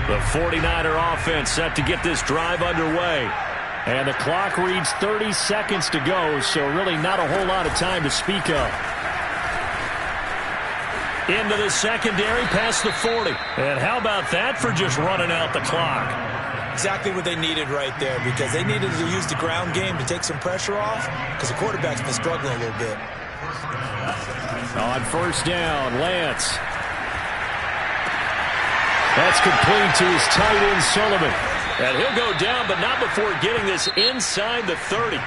The 49er offense set to get this drive underway. And the clock reads 30 seconds to go, so really not a whole lot of time to speak of. Into the secondary, past the 40. And how about that for just running out the clock? Exactly what they needed right there, because they needed to use the ground game to take some pressure off, because the quarterback's been struggling a little bit. On first down, Lance. That's complete to his tight end, Sullivan. And he'll go down, but not before getting this inside the 30.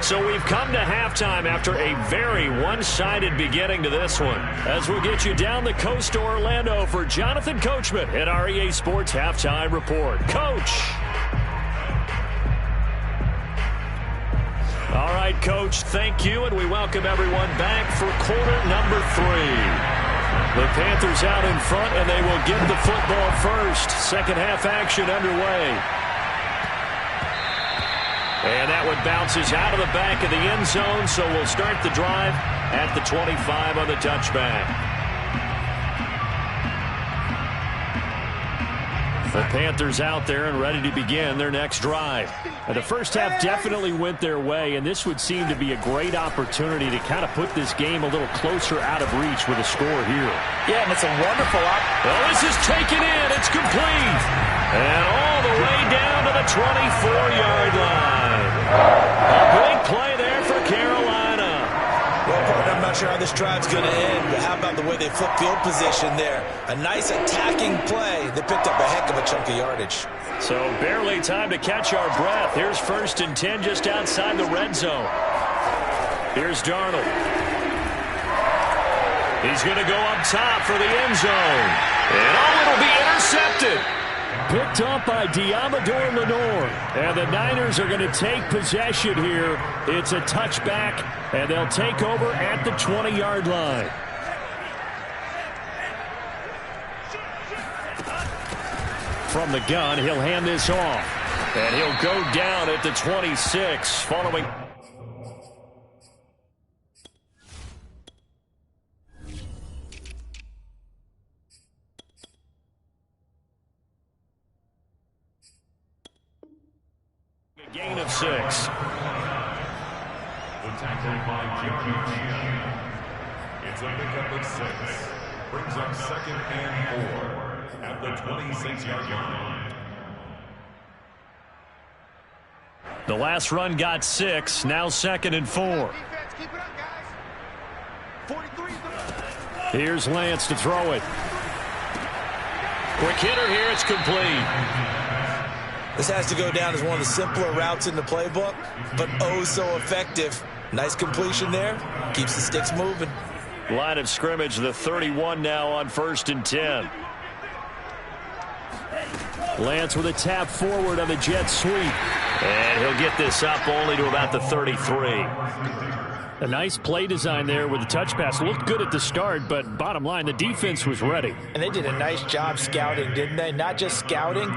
So we've come to halftime after a very one-sided beginning to this one. As we'll get you down the coast to Orlando for Jonathan Coachman at our EA Sports Halftime Report. Coach. All right, Coach, thank you, and we welcome everyone back for quarter number 3. The Panthers out in front, and they will get the football first. Second half action underway. And that one bounces out of the back of the end zone, so we'll start the drive at the 25 on the touchback. The Panthers out there and ready to begin their next drive. And the first half definitely went their way, and this would seem to be a great opportunity to kind of put this game a little closer out of reach with a score here. Yeah, and it's a wonderful Well, this is taken in. It's complete. And all the way down to the 24-yard line. A big play there for Carolina. Well, partner, I'm not sure how this drive's going to end, but how about the way they flip field position there? A nice attacking play. They picked up a heck of a chunk of yardage. So barely time to catch our breath. Here's 1st and 10 just outside the red zone. Here's Darnold. He's going to go up top for the end zone. And it'll be intercepted. Picked up by Diamador Lenore. And the Niners are going to take possession here. It's a touchback, and they'll take over at the 20-yard line. From the gun, he'll hand this off. And he'll go down at the 26 following. A gain of 6. The tackle by Jerry Chia. It's a pickup of 6. Brings up 2nd and 4. At the 26-yard line. The last run got 6. Now 2nd and 4. Here's Lance to throw it. Quick hitter here. It's complete. This has to go down as one of the simpler routes in the playbook, but oh so effective. Nice completion there. Keeps the sticks moving. Line of scrimmage, the 31 now on 1st and 10. Lance with a tap forward on the jet sweep. And he'll get this up only to about the 33. A nice play design there with the touch pass. Looked good at the start, but bottom line, the defense was ready. And they did a nice job scouting, didn't they? Not just scouting,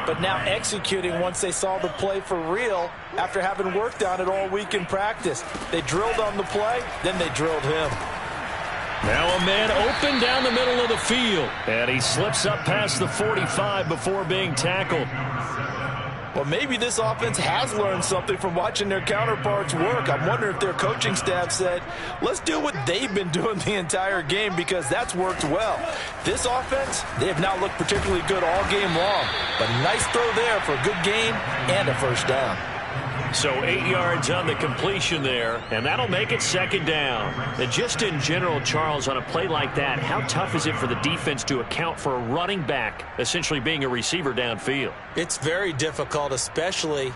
but now executing once they saw the play for real after having worked on it all week in practice. They drilled on the play, then they drilled him. Now a man open down the middle of the field. And he slips up past the 45 before being tackled. Well, maybe this offense has learned something from watching their counterparts work. I'm wondering if their coaching staff said, let's do what they've been doing the entire game, because that's worked well. This offense, they have not looked particularly good all game long. But a nice throw there for a good gain and a first down. So 8 yards on the completion there, and that'll make it 2nd down. And just in general, Charles, on a play like that, how tough is it for the defense to account for a running back essentially being a receiver downfield? It's very difficult, especially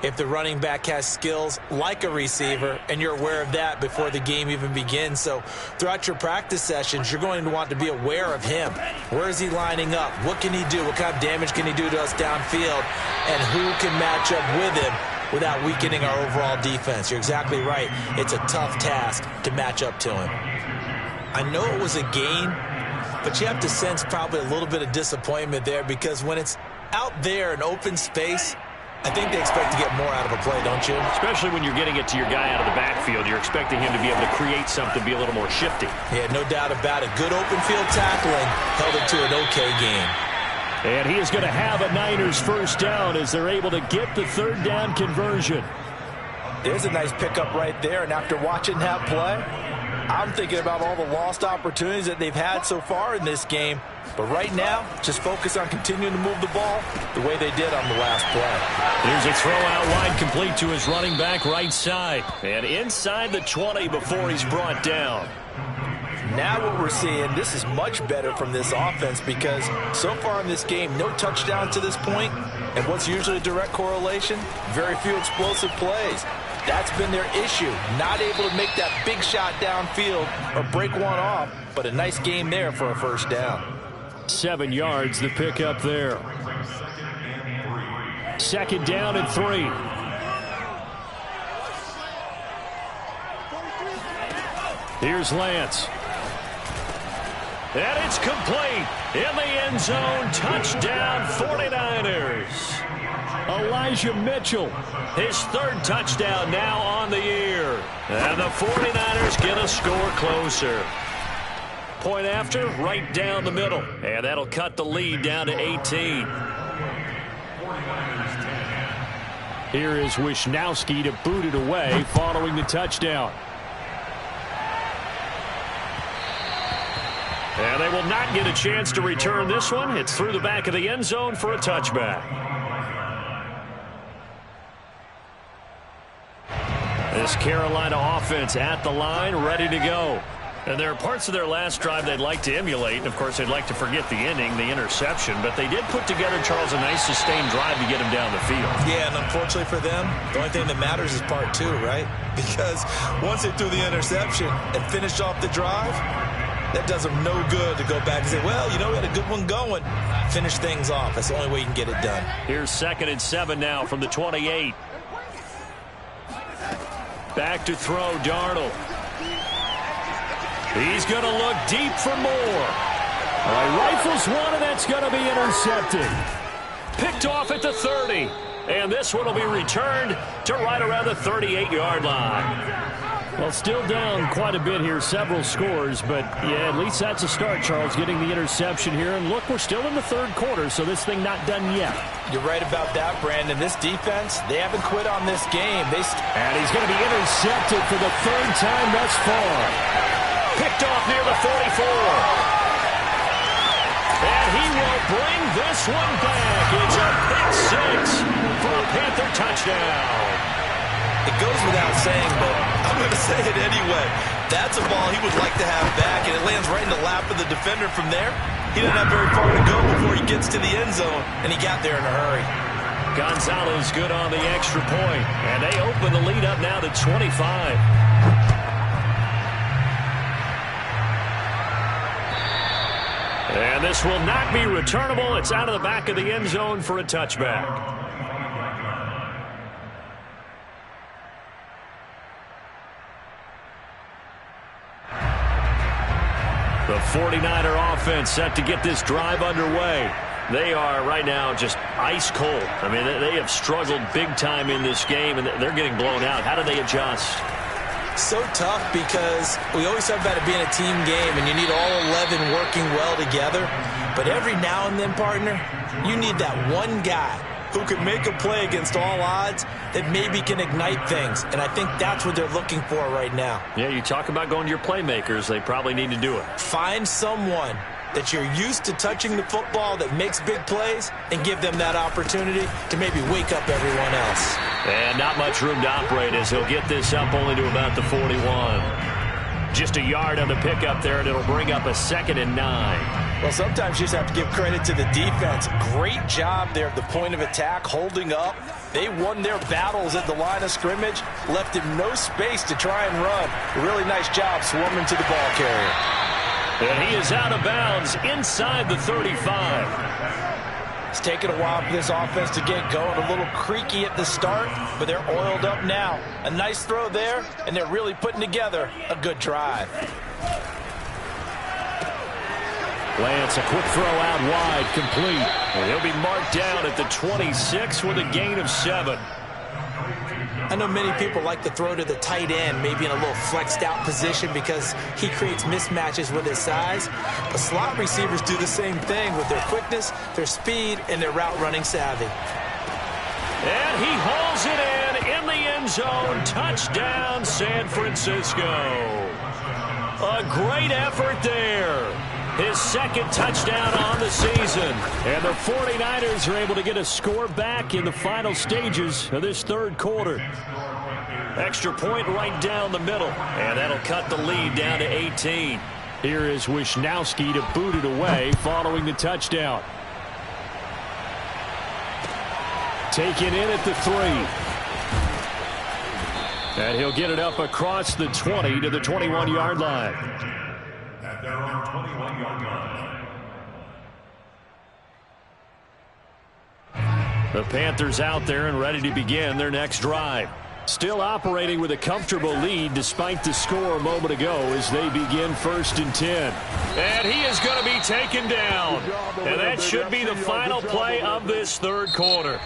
if the running back has skills like a receiver, and you're aware of that before the game even begins. So throughout your practice sessions, you're going to want to be aware of him. Where is he lining up? What can he do? What kind of damage can he do to us downfield? And who can match up with him without weakening our overall defense? You're exactly right. It's a tough task to match up to him. I know it was a gain, but you have to sense probably a little bit of disappointment there, because when it's out there in open space, I think they expect to get more out of a play, don't you? Especially when you're getting it to your guy out of the backfield. You're expecting him to be able to create something, be a little more shifty. Yeah, no doubt about it. Good open field tackling held it to an okay game. And he is going to have a Niners first down as they're able to get the third down conversion. There's a nice pickup right there, and after watching that play, I'm thinking about all the lost opportunities that they've had so far in this game. But right now, just focus on continuing to move the ball the way they did on the last play. Here's a throw out wide, complete to his running back right side. And inside the 20 before he's brought down. Now what we're seeing, this is much better from this offense because so far in this game, no touchdown to this point. And what's usually a direct correlation? Very few explosive plays. That's been their issue. Not able to make that big shot downfield or break one off, but a nice game there for a first down. 7 yards, the pickup there. Second down and 3. Here's Lance. And it's complete. In the end zone, touchdown 49ers. Elijah Mitchell, his third touchdown now on the year. And the 49ers get a score closer. Point after, right down the middle. And that'll cut the lead down to 18. Here is Wisnowski to boot it away following the touchdown. And they will not get a chance to return this one. It's through the back of the end zone for a touchback. This Carolina offense at the line, ready to go. And there are parts of their last drive they'd like to emulate. And, of course, they'd like to forget the ending, the interception. But they did put together, Charles, a nice sustained drive to get him down the field. Yeah, and unfortunately for them, the only thing that matters is part 2, right? Because once they threw the interception and finished off the drive, that does them no good to go back and say, well, you know, we had a good one going. Finish things off. That's the only way you can get it done. Here's 2nd and 7 now from the 28. Back to throw, Darnold. He's going to look deep for more. All right, rifles one, and that's going to be intercepted. Picked off at the 30. And this one will be returned to right around the 38-yard line. Well, still down quite a bit here, several scores, but yeah, at least that's a start, Charles, getting the interception here. And look, we're still in the third quarter, so this thing not done yet. You're right about that, Brandon. This defense, they haven't quit on this game. And he's going to be intercepted for the third time thus far. Picked off near the 44. And he will bring this one back. It's a pick 6 for a Panther touchdown. It goes without saying, but I'm going to say it anyway. That's a ball he would like to have back, and it lands right in the lap of the defender from there. He didn't have very far to go before he gets to the end zone, and he got there in a hurry. Gonzalez good on the extra point, and they open the lead up now to 25. And this will not be returnable. It's out of the back of the end zone for a touchback. The 49er offense set to get this drive underway. They are right now just ice cold. I mean, they have struggled big time in this game, and they're getting blown out. How do they adjust? So tough because we always talk about it being a team game, and you need all 11 working well together. But every now and then, partner, you need that one guy who can make a play against all odds that maybe can ignite things. And I think that's what they're looking for right now. Yeah, you talk about going to your playmakers. They probably need to do it. Find someone that you're used to touching the football that makes big plays and give them that opportunity to maybe wake up everyone else. And not much room to operate as he'll get this up only to about the 41. Just a yard on the pickup there, and it'll bring up a 2nd and 9. Well, sometimes you just have to give credit to the defense. Great job there at the point of attack, holding up. They won their battles at the line of scrimmage, left him no space to try and run. A really nice job swarming to the ball carrier. And he is out of bounds inside the 35. It's taken a while for this offense to get going. A little creaky at the start, but they're oiled up now. A nice throw there, and they're really putting together a good drive. Lance, a quick throw out wide, complete. And he'll be marked down at the 26 with a gain of 7. I know many people like to throw to the tight end, maybe in a little flexed out position because he creates mismatches with his size. But slot receivers do the same thing with their quickness, their speed, and their route running savvy. And he hauls it in the end zone. Touchdown, San Francisco. A great effort there. His second touchdown on the season. And the 49ers are able to get a score back in the final stages of this third quarter. Extra point right down the middle. And that'll cut the lead down to 18. Here is Wisnowski to boot it away following the touchdown. Taken in at the 3. And he'll get it up across the 20 to the 21-yard line. At their own 21-yard line. The Panthers out there and ready to begin their next drive. Still operating with a comfortable lead despite the score a moment ago as they begin 1st and 10. And he is going to be taken down. And that should be the final play of this third quarter.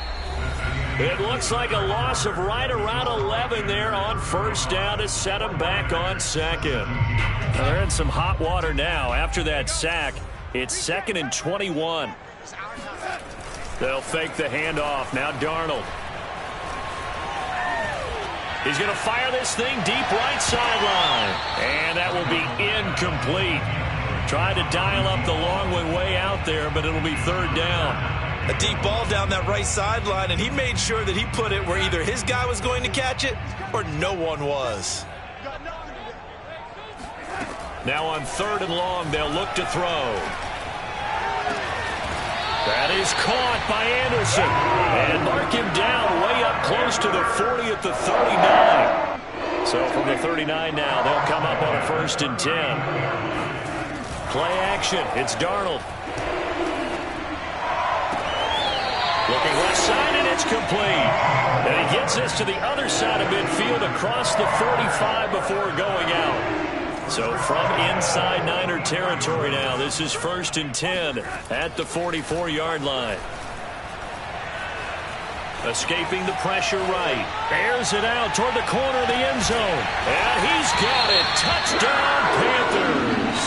It looks like a loss of right around 11 there on first down to set them back on second. They're in some hot water now. After that sack, it's 2nd and 21. They'll fake the handoff. Now Darnold. He's going to fire this thing deep right sideline. And that will be incomplete. Tried to dial up the long way out there, but it'll be 3rd down. A deep ball down that right sideline, and he made sure that he put it where either his guy was going to catch it or no one was. Now on 3rd and long, they'll look to throw. That is caught by Anderson. And mark him down way up close to the 40 at the 39. So from the 39 now, they'll come up on a 1st and 10. Play action. It's Darnold. Looking left side, and it's complete. And he gets this to the other side of midfield across the 45 before going out. So from inside Niner territory now, this is 1st and 10 at the 44-yard line. Escaping the pressure right. Airs it out toward the corner of the end zone. And he's got it. Touchdown, Panthers.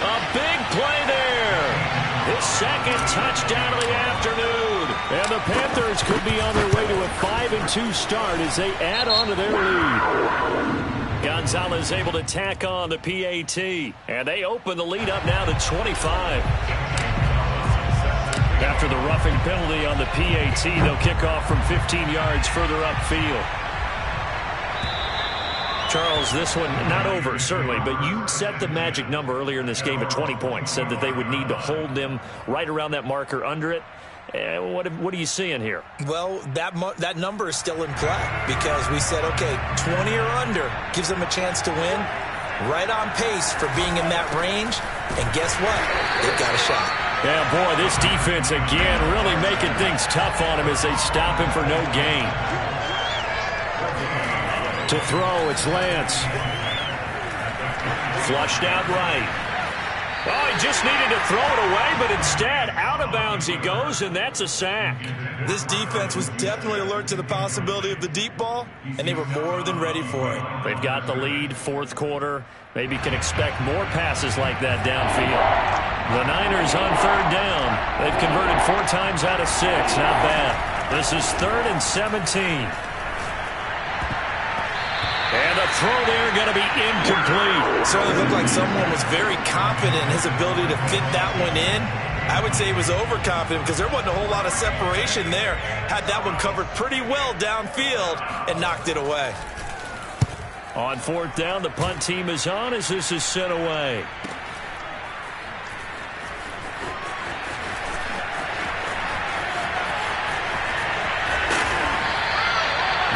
A big play there. His second touchdown of the afternoon. And the Panthers could be on their way to a 5-2 start as they add on to their lead. Gonzalez able to tack on the PAT. And they open the lead up now to 25. After the roughing penalty on the PAT, they'll kick off from 15 yards further upfield. Charles, this one not over, certainly, but you set the magic number earlier in this game at 20 points. Said that they would need to hold them right around that marker under it. What are you seeing here? Well, that number is still in play because we said, okay, 20 or under gives them a chance to win. Right on pace for being in that range. And guess what? They've got a shot. Yeah, boy, this defense again really making things tough on him as they stop him for no gain. To throw, it's Lance. Flushed out right. Oh, he just needed to throw it away, but instead, out of bounds he goes, and that's a sack. This defense was definitely alert to the possibility of the deep ball, and they were more than ready for it. They've got the lead, 4th quarter. Maybe can expect more passes like that downfield. The Niners on 3rd down. They've converted 4 times out of 6. Not bad. This is 3rd and 17. And the throw there going to be incomplete. It certainly looked like someone was very confident in his ability to fit that one in. I would say he was overconfident because there wasn't a whole lot of separation there. Had that one covered pretty well downfield and knocked it away. On 4th down, the punt team is on as this is sent away.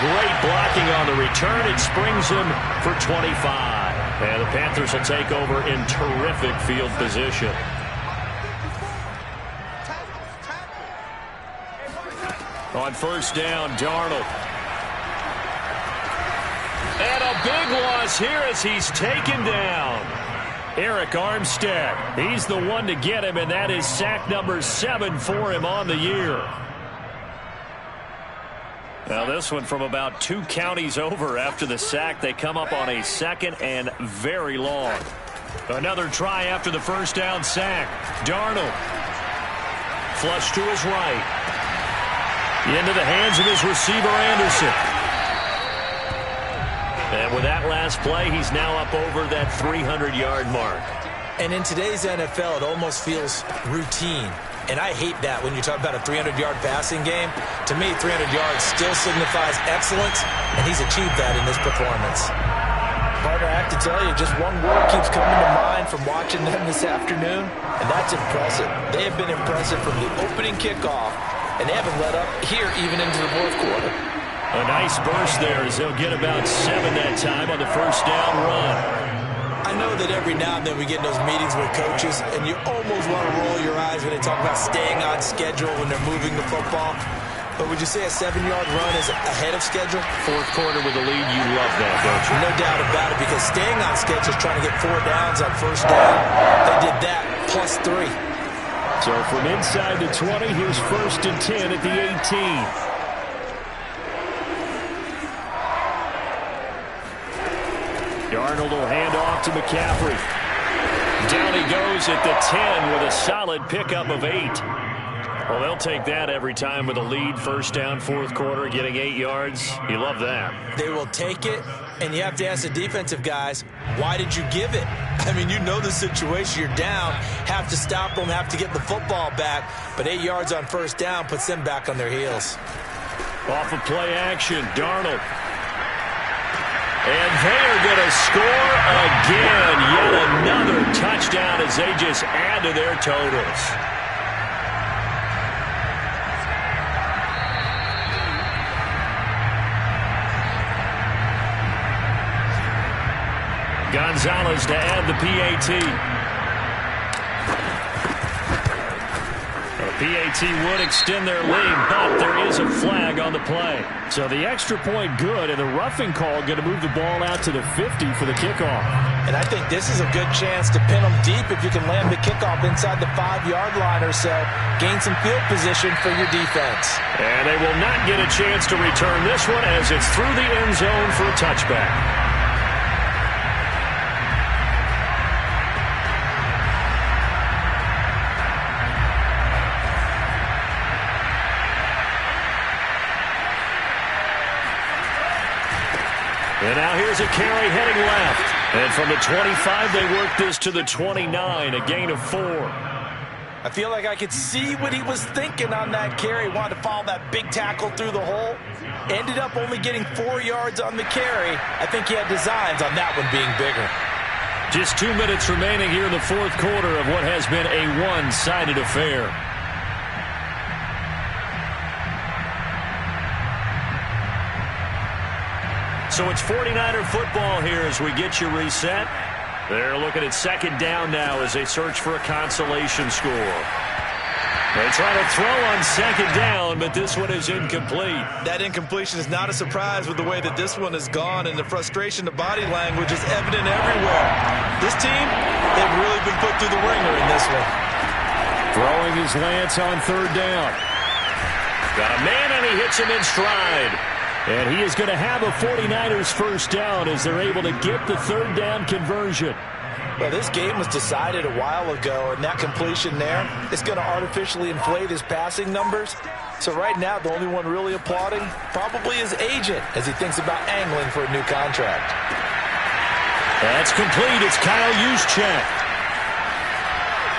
Great blocking on the return. It springs him for 25. And the Panthers will take over in terrific field position. On 1st down, Darnold. And a big loss here as he's taken down. Eric Armstead. He's the one to get him, and that is sack number 7 for him on the year. Now this one from about 2 counties over after the sack. They come up on a 2nd and very long. Another try after the first down sack. Darnold. Flush to his right. Into the hands of his receiver, Anderson. And with that last play, he's now up over that 300-yard mark. And in today's NFL, it almost feels routine. And I hate that when you talk about a 300-yard passing game. To me, 300 yards still signifies excellence, and he's achieved that in this performance. Partner, I have to tell you, just one word keeps coming to mind from watching them this afternoon, and that's impressive. They have been impressive from the opening kickoff, and they haven't let up here even into the fourth quarter. A nice burst there as they'll get about 7 that time on the first down run. I know that every now and then we get in those meetings with coaches, and you almost want to roll your eyes when they talk about staying on schedule when they're moving the football. But would you say a 7-yard run is ahead of schedule? Fourth quarter with a lead, you love that, don't you? No doubt about it, because staying on schedule is trying to get 4 downs on first down. They did that plus 3. So from inside the 20, here's 1st and 10 at the 18. Darnold will hand off to McCaffrey. Down he goes at the 10 with a solid pickup of 8. Well, they'll take that every time with a lead. First down, fourth quarter, getting 8 yards. You love that. They will take it, and you have to ask the defensive guys, why did you give it? I mean, you know the situation. You're down, have to stop them, have to get the football back. But 8 yards on first down puts them back on their heels. Off of play action, Darnold. And they are going to score again. Yet another touchdown as they just add to their totals. Gonzalez to add the PAT. PAT would extend their lead, but there is a flag on the play. So the extra point good, and the roughing call going to move the ball out to the 50 for the kickoff. And I think this is a good chance to pin them deep if you can land the kickoff inside the 5-yard line or so. Gain some field position for your defense. And they will not get a chance to return this one as it's through the end zone for a touchback. And now here's a carry heading left. And from the 25, they work this to the 29, a gain of 4. I feel like I could see what he was thinking on that carry. Wanted to follow that big tackle through the hole. Ended up only getting 4 yards on the carry. I think he had designs on that one being bigger. Just 2 minutes remaining here in the fourth quarter of what has been a one-sided affair. So it's 49er football here as we get you reset. They're looking at second down now as they search for a consolation score. They try to throw on second down, but this one is incomplete. That incompletion is not a surprise with the way that this one has gone, and the frustration, the body language is evident everywhere. This team, they've really been put through the ringer in this one. Throwing his Lance on third down. Got a man, and he hits him in stride. And he is going to have a 49ers first down as they're able to get the third down conversion. Well, this game was decided a while ago, and that completion there is going to artificially inflate his passing numbers. So right now, the only one really applauding probably his agent as he thinks about angling for a new contract. That's complete. It's Kyle Juszczyk.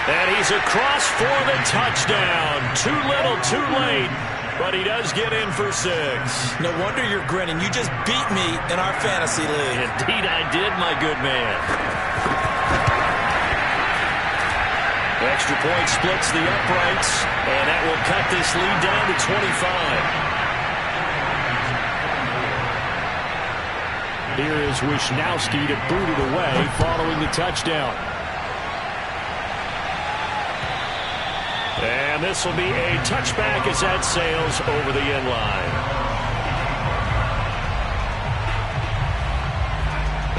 And he's across for the touchdown. Too little, too late. But he does get in for 6. No wonder you're grinning. You just beat me in our fantasy league. Indeed I did, my good man. Extra point splits the uprights, and that will cut this lead down to 25. Here is Wisnowski to boot it away following the touchdown. And this will be a touchback as that sails over the end line.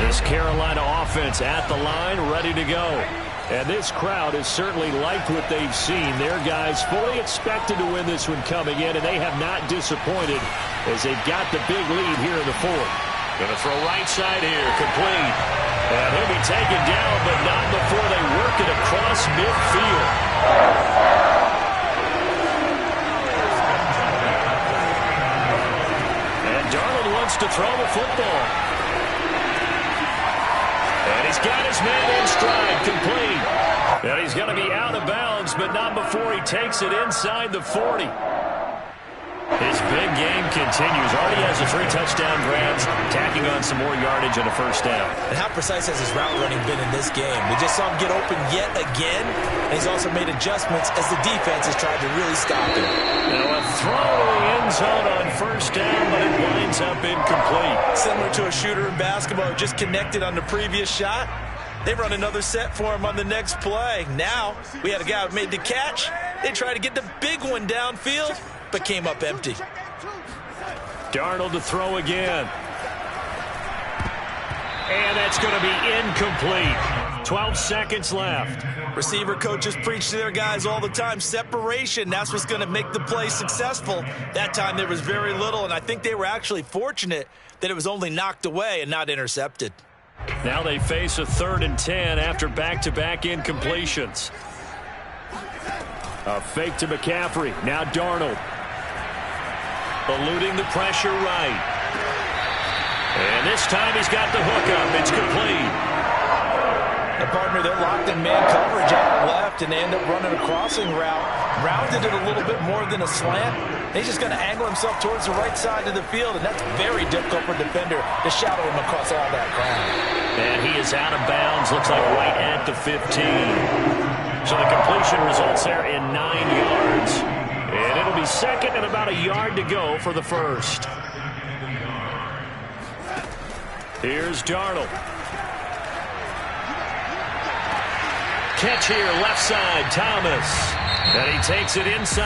This Carolina offense at the line, ready to go. And this crowd has certainly liked what they've seen. Their guys fully expected to win this one coming in, and they have not disappointed as they've got the big lead here in the fourth. Going to throw right side here, complete. And he'll be taken down, but not before they work it across midfield. And Darnold wants to throw the football. And he's got his man in stride, complete. And he's going to be out of bounds, but not before he takes it inside the 40. His big game continues. Already has the 3 touchdown grabs, tacking on some more yardage and a first down. And how precise has his route running been in this game? We just saw him get open yet again, and he's also made adjustments as the defense has tried to really stop him. Now a throw to the end zone on first down, but it winds up incomplete. Similar to a shooter in basketball who just connected on the previous shot. They run another set for him on the next play. Now, we had a guy who made the catch. They tried to get the big one downfield, but came up empty. Darnold to throw again. And that's going to be incomplete. 12 seconds left. Receiver coaches preach to their guys all the time. Separation, that's what's going to make the play successful. That time there was very little, and I think they were actually fortunate that it was only knocked away and not intercepted. Now they face a 3rd and 10 after back-to-back incompletions. A fake to McCaffrey. Now Darnold. Eluding the pressure right. And this time he's got the hookup. It's complete. And partner, they're locked in man coverage out left, and they end up running a crossing route. Rounded it a little bit more than a slant. He's just going to angle himself towards the right side of the field, and that's very difficult for a defender to shadow him across all that ground. And he is out of bounds. Looks like right at the 15. So the completion results there in 9 yards. And it'll be second and about a yard to go for the first. Here's Darnold. Catch here, left side, Thomas. And he takes it inside.